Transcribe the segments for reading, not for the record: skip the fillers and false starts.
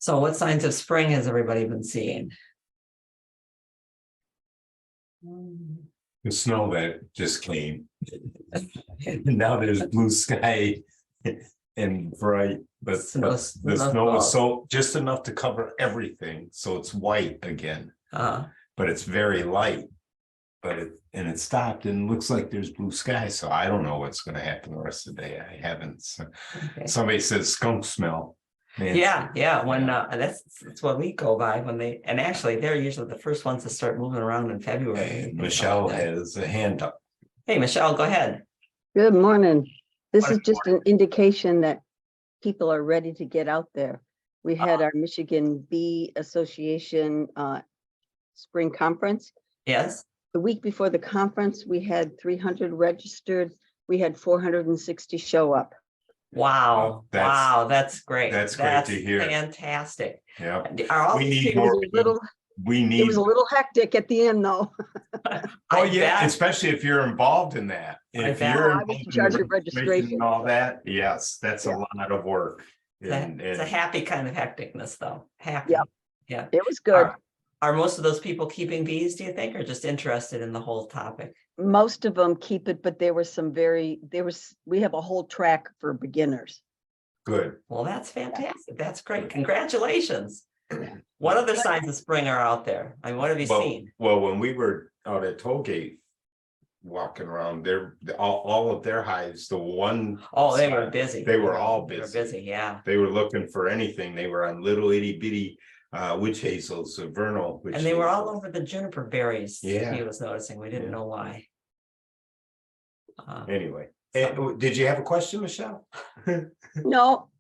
So what signs of spring has everybody been seeing? The snow that just came. Now there's blue sky and bright, but the snow was so just enough to cover everything, so it's white again. But it's very light. But it stopped and looks like there's blue sky, so I don't know what's going to happen the rest of the day. I haven't. Somebody says skunk smell. Man, yeah. When that's what we go by when and actually they're usually the first ones to start moving around in February. Michelle has a hand up. Hey, Michelle, go ahead. Good morning. This is just an indication that people are ready to get out there. We had our Michigan Bee Association spring conference. Yes. The week before the conference, we had 300 registered. We had 460 show up. Wow. That's great. That's great to hear. Fantastic. Yeah. We need more. It was a little hectic at the end though. Oh yeah, especially if you're involved in that. If you're I was in charge of registration and all that, yes, that's a lot of work. It's a happy kind of hecticness though. Happy. Yeah. It was good. Are most of those people keeping bees, do you think, or just interested in the whole topic? Most of them keep it, but there were some we have a whole track for beginners. Good. Well, that's fantastic. That's great. Congratulations. What other signs of spring are out there? I mean, what have you seen? Well, when we were out at Tollgate walking around, all of their hives, the one. Oh, they were busy. They were all busy. They were busy, yeah. They were looking for anything. They were on little itty bitty witch hazels, vernal. And they were all over the juniper berries. Yeah. He was noticing. We didn't know why. Anyway, did you have a question, Michelle? No,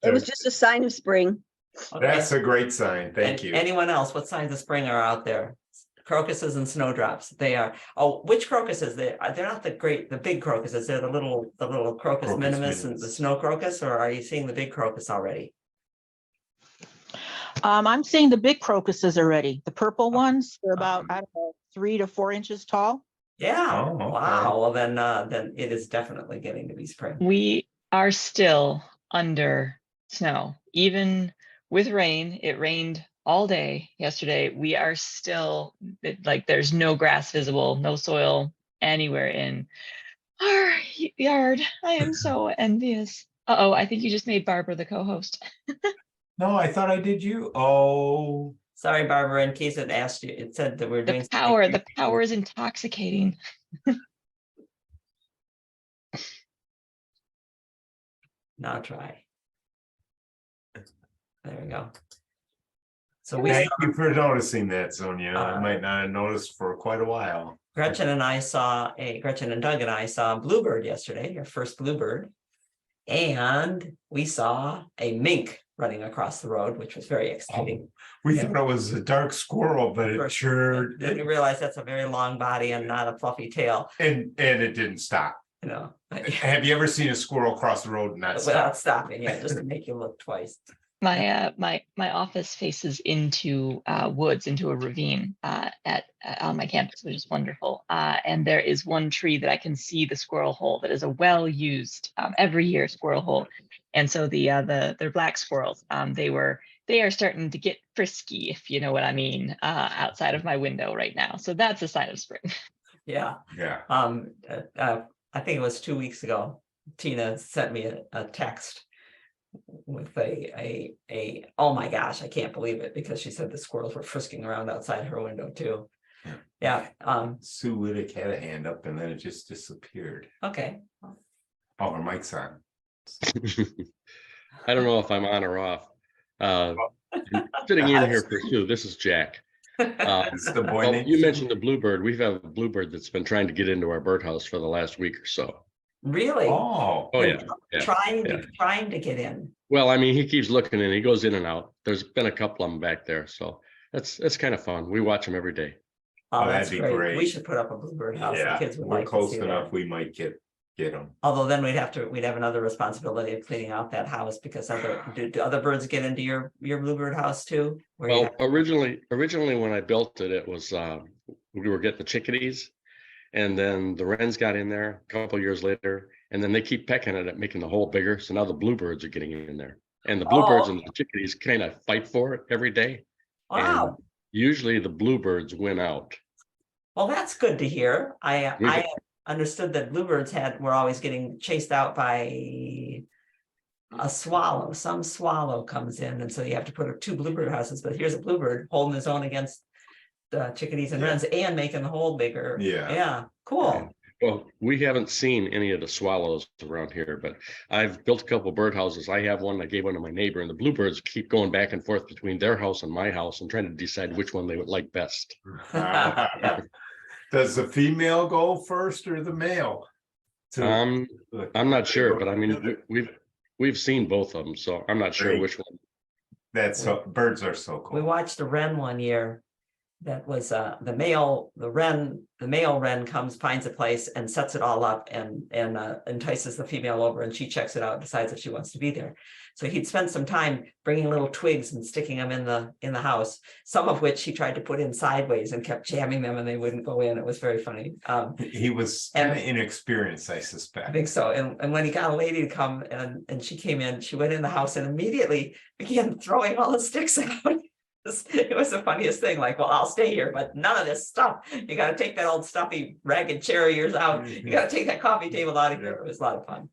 it was just a sign of spring. Okay. That's a great sign. Thank you. Anyone else? What signs of spring are out there? Crocuses and snowdrops. They are. Oh, which crocuses? They're not the big crocuses. They're the little crocus minimus and the snow crocus. Or are you seeing the big crocus already? I'm seeing the big crocuses already. The purple ones. They're about 3 to 4 inches tall. Yeah. Oh, okay. Wow. Well, then it is definitely getting to be spring. We are still under snow, even with rain. It rained all day yesterday. We are still like there's no grass visible, no soil anywhere in our yard. I am so envious. Uh-oh, I think you just made Barbara the co-host. No, I thought I did you. Oh. Sorry, Barbara, in case it asked you, it said that we're doing the power is intoxicating. Now try. There we go. So Thank you for noticing that, Sonia. I might not have noticed for quite a while. Gretchen and Doug and I saw a bluebird yesterday, your first bluebird. And we saw a mink running across the road, which was very exciting. We thought it was a dark squirrel, but it sure did. You realize that's a very long body and not a fluffy tail. And it didn't stop. No. Have you ever seen a squirrel cross the road and not without stopping? Yeah, just to make you look twice. My office faces into woods, into a ravine on my campus, which is wonderful. And there is one tree that I can see the squirrel hole that is a well-used every year squirrel hole. And so they're black squirrels. They are starting to get frisky, if you know what I mean, outside of my window right now. So that's a sign of spring. Yeah. Yeah. I think it was 2 weeks ago. Tina sent me a text with a oh my gosh, I can't believe it, because she said the squirrels were frisking around outside her window too. Yeah. Sue Whittick had a hand up and then it just disappeared. Okay. Oh, her mic's on. I don't know if I'm on or off. Sitting in here for Sue, this is Jack. It's the boy named you mentioned the bluebird. We have a bluebird that's been trying to get into our birdhouse for the last week or so. Really? Oh yeah. Trying to get in. Well, I mean, he keeps looking and he goes in and out. There's been a couple of them back there, so that's kind of fun. We watch them every day. Oh, that'd be great. We should put up a bluebird house. Yeah, the kids would we're like close to see enough. that. We might get them. Although then we'd have another responsibility of cleaning out that house, because do other birds get into your bluebird house too? Well, originally when I built it, it was we were getting the chickadees, and then the wrens got in there a couple years later, and then they keep pecking at it, making the hole bigger. So now the bluebirds are getting in there. And the bluebirds and okay. the chickadees kind of fight for it every day. And Wow. usually the bluebirds win out. Well, that's good to hear. I We- understood that bluebirds were always getting chased out by a swallow. Some swallow comes in, and so you have to put up 2 bluebird houses. But here's a bluebird holding his own against the chickadees and Yeah. wrens, and making the hole bigger. Yeah. Yeah, cool. Well, we haven't seen any of the swallows around here, but I've built a couple birdhouses. I have one, I gave one to my neighbor, and the bluebirds keep going back and forth between their house and my house and trying to decide which one they would like best. Yeah. Does the female go first or the male? I'm not sure, but I mean, we've seen both of them, so I'm not sure Right. which one. That's so, birds are so We cool. watched a wren one year. That was the male wren comes, finds a place and sets it all up and entices the female over, and she checks it out, decides if she wants to be there. So he'd spent some time bringing little twigs and sticking them in the house, some of which he tried to put in sideways and kept jamming them and they wouldn't go in. It was very funny. He was And- kind of inexperienced, I I suspect. think so. And when he got a lady to come and she came in, she went in the house and immediately began throwing all the sticks out. It was the funniest thing, like, well, I'll stay here, but none of this stuff. You got to take that old stuffy ragged chair of yours out. You got to take that coffee table out of here. It was a lot of fun.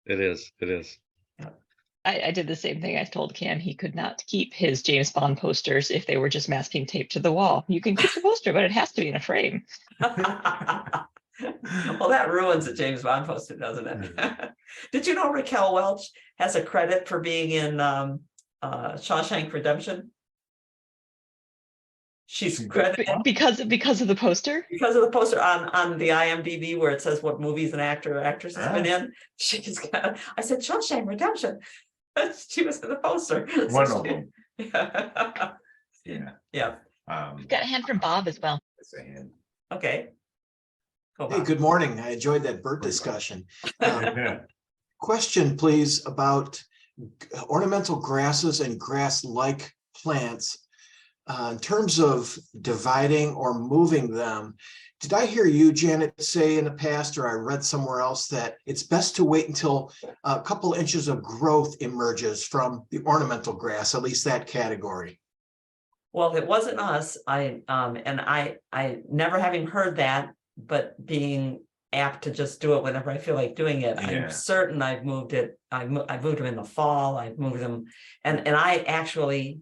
It is. I did the same thing. I told Cam he could not keep his James Bond posters if they were just masking tape to the wall. You can keep the poster, but it has to be in a frame. Well, that ruins the James Bond poster, doesn't it? Did you know Raquel Welch has a credit for being in Shawshank Redemption? She's credited Because of the poster? because of the poster on the IMDb where it says what movies an actor or actress has been in. She's got, I said Shawshank Redemption. She was in the poster. So One of she- them, Yeah. yeah. Yeah, Got a hand from Bob as well. It's a hand. okay. Go Hey, Bob. good morning. I enjoyed that bird discussion. Yeah. Question, please, about ornamental grasses and grass-like plants. In terms of dividing or moving them, did I hear you, Janet, say in the past, or I read somewhere else, that it's best to wait until a couple inches of growth emerges from the ornamental grass, at least that category? Well, it wasn't us. I never having heard that, but being apt to just do it whenever I feel like doing it. Yeah. I'm certain I've moved it. I've moved them in the fall. I've moved them, and I actually,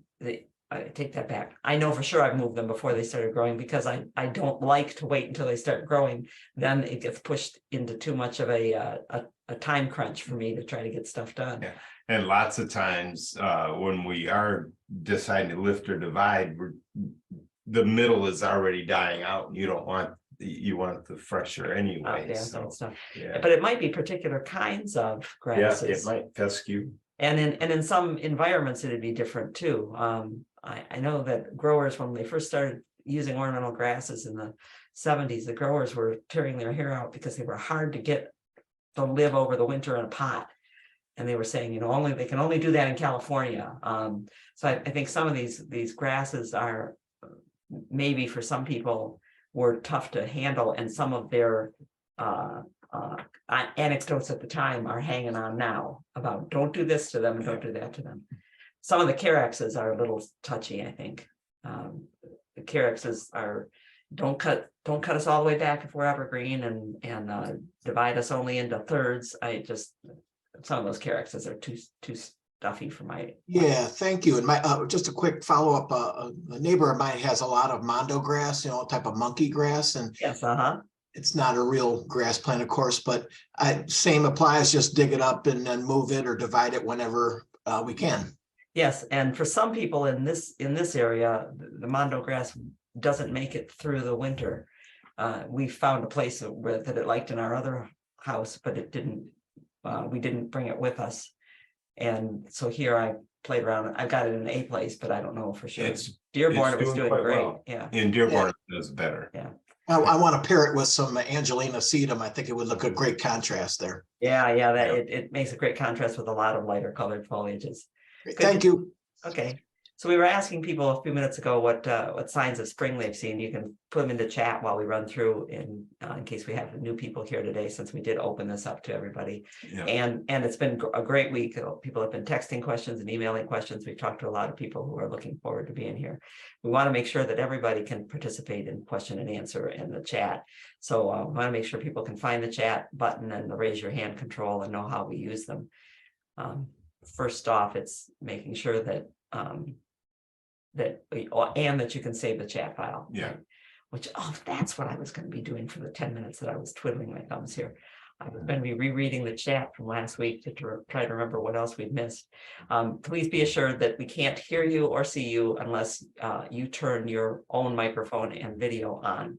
I take that back. I know for sure I've moved them before they started growing because I don't like to wait until they start growing. Then it gets pushed into too much of a time crunch for me to try to get stuff done. Yeah. And lots of times, when we are deciding to lift or divide, the middle is already dying out. And you want the fresher anyway, Yeah, so, and stuff. yeah. But it might be particular kinds of Yeah, grasses. it might fescue. And in some environments, it'd be different too. I know that growers, when they first started using ornamental grasses in the 70s, the growers were tearing their hair out because they were hard to get to live over the winter in a pot. And they were saying, they can only do that in California. So I think some of these grasses are maybe for some people were tough to handle, and some of their anecdotes at the time are hanging on now about don't do this to them and don't do that to them. Some of the Caryxes are a little touchy, I think. The Caryxes are don't cut us all the way back if we're evergreen and divide us only into thirds. Some of those Caryxes are too stuffy for my. Yeah, thank you. And my just a quick follow-up. A neighbor of mine has a lot of mondo grass, a type of monkey grass, and Yes, it's not a real grass plant, of course, but same applies, just dig it up and then move it or divide it whenever we can. Yes, and for some people in this area, the mondo grass doesn't make it through the winter. We found a place that it liked in our other house, but it didn't. We didn't bring it with us, and so here I played around. I got it in a place, but I don't know for sure. Dearborn, it was doing quite great. well. Yeah. In Dearborn, it does better. I want to pair it with some Angelina sedum. I think it would look a great contrast there. Yeah. That Yeah. it makes a great contrast with a lot of lighter colored foliages. Great. Good. Thank you. Okay, So we were asking people a few minutes ago what signs of spring they've seen. You can put them into chat while we run through in case we have new people here today, since we did open this up to everybody. Yeah. And it's been a great week. People have been texting questions and emailing questions. We've talked to a lot of people who are looking forward to being here. We want to make sure that everybody can participate in question and answer in the chat. So we want to make sure people can find the chat button and the raise your hand control and know how we use them. First off, it's making sure that that you can save the chat file. Yeah. Right? Which, that's what I was going to be doing for the 10 minutes that I was twiddling my thumbs here. I was going to be rereading the chat from last week to try to remember what else we'd missed. Please be assured that we can't hear you or see you unless you turn your own microphone and video on,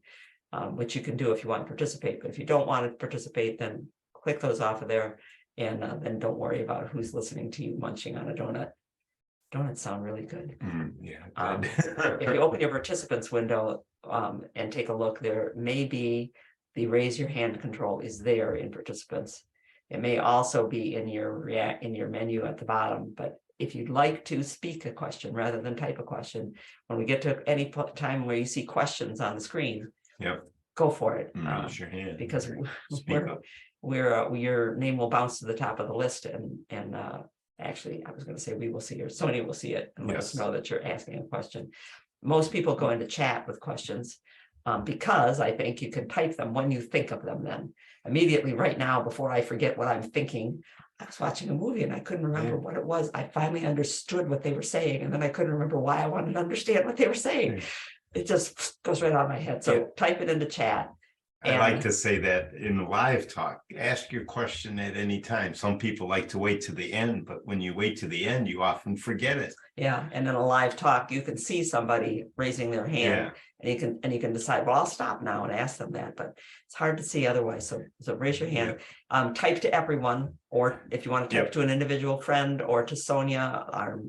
which you can do if you want to participate. But if you don't want to participate, then click those off of there, and then don't worry about who's listening to you munching on a donut. Donuts sound really good. Yeah. If you open your participants window and take a look, there may be the raise your hand control is there in participants. It may also be in your menu at the bottom, but if you'd like to speak a question rather than type a question, when we get to any time where you see questions on the screen, Yep. go for it. Raise your hand. Because Speak up. your name will bounce to the top of the list, and actually, I was going to say we will see, or Sonia will see it and let us Yes. know that you're asking a question. Most people go into chat with questions because I think you can type them when you think of them. Then immediately right now, before I forget what I'm thinking, I was watching a movie and I couldn't remember what it was. I finally understood what they were saying, and then I couldn't remember why I wanted to understand what they were saying. It just goes right out of my head. So type it into chat. I like to say that in live talk, ask your question at any time. Some people like to wait to the end, but when you wait to the end, you often forget it. Yeah, and in a live talk, you can see somebody raising their hand, and you can decide, well, I'll stop now and ask them that, but it's hard to see otherwise. So raise your hand. Type to everyone, or if you want to type to an individual friend or to Sonia,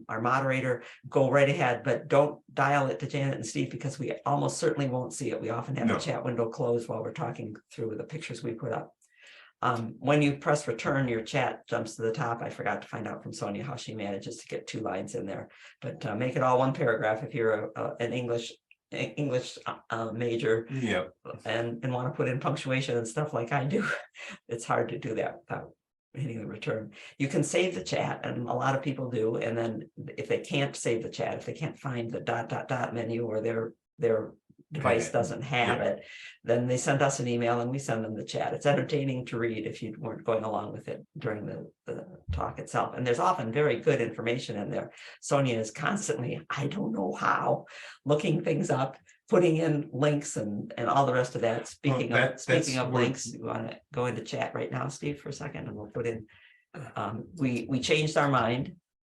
our moderator, go right ahead, but don't dial it to Janet and Steve because we almost certainly won't see it. We often have the chat window closed while we're talking through the pictures we put up. When you press return, your chat jumps to the top. I forgot to find out from Sonia how she manages to get 2 lines in there, but make it all one paragraph if you're an English major and want to put in punctuation and stuff like I do. It's hard to do that without hitting the return. You can save the chat, and a lot of people do, and then if they can't save the chat, if they can't find the ... menu, or their device doesn't have it, then they send us an email and we send them the chat. It's entertaining to read if you weren't going along with it during the talk itself. And there's often very good information in there. Sonia is constantly, I don't know how, looking things up, putting in links and all the rest of that. Speaking of links, you want to go into chat right now, Steve, for a second, and we'll put in, we changed our mind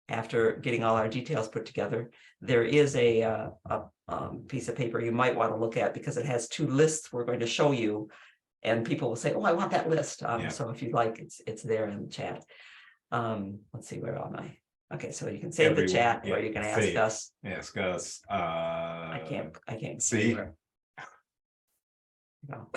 after getting all our details put together. There is a piece of paper you might want to look at because it has 2 lists we're going to show you, and people will say, oh, I want that list. So if you'd like, it's there in the chat. Let's see, where am I? Okay, so you can save the chat, or you can ask us. Ask us. I can't see. where. No.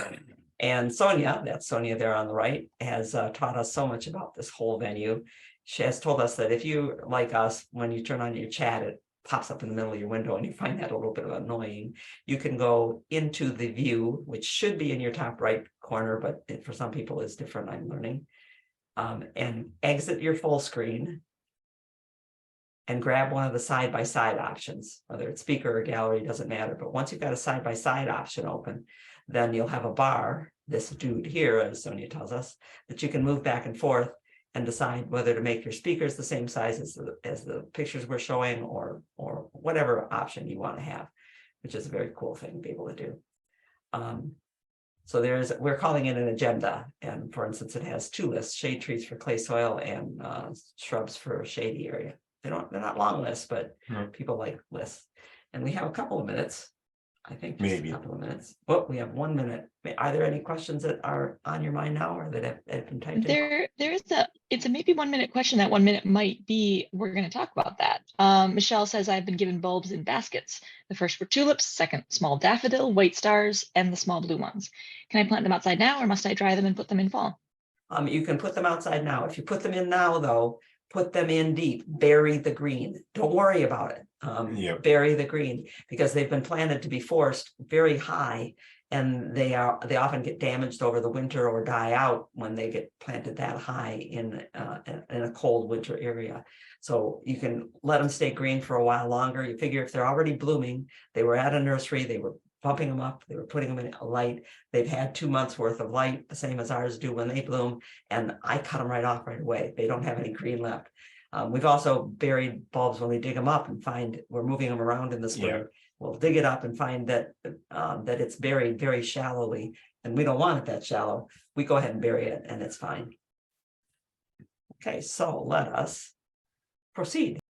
And Sonia, that's Sonia there on the right, has taught us so much about this whole venue. She has told us that if you, like us, when you turn on your chat, it pops up in the middle of your window and you find that a little bit annoying. You can go into the view, which should be in your top right corner, but it, for some people is different, I'm learning, and exit your full screen and grab one of the side-by-side options, whether it's speaker or gallery, doesn't matter. But once you've got a side-by-side option open, then you'll have a bar, this dude here, as Sonia tells us, that you can move back and forth and decide whether to make your speakers the same size as the pictures we're showing, or whatever option you want to have, which is a very cool thing to be able to do. So we're calling it an agenda, and for instance, it has 2 lists: shade trees for clay soil and shrubs for a shady area. They're not long lists, but people like lists. And we have a couple of minutes. I think just Maybe a couple of minutes. Well, we have 1 minute. Are there any questions that are on your mind now, or that have been typed in? It's a maybe 1 minute question. That 1 minute might be, we're going to talk about that. Michelle says, I've been given bulbs in baskets. The first were tulips, second small daffodil, white stars, and the small blue ones. Can I plant them outside now, or must I dry them and put them in fall? You can put them outside now. If you put them in now, though, put them in deep, bury the green. Don't worry about it. Yep. Bury the green because they've been planted to be forced very high, and they often get damaged over the winter or die out when they get planted that high in a cold winter area. So you can let them stay green for a while longer. You figure if they're already blooming, they were at a nursery, they were bumping them up, they were putting them in a light. They've had 2 months worth of light, the same as ours do when they bloom. And I cut them right off right away. They don't have any green left. We've also buried bulbs when we dig them up and find we're moving them around in the spring. Yeah. We'll dig it up and find that that it's buried very shallowly, and we don't want it that shallow. We go ahead and bury it, and it's fine. Okay, so let us proceed.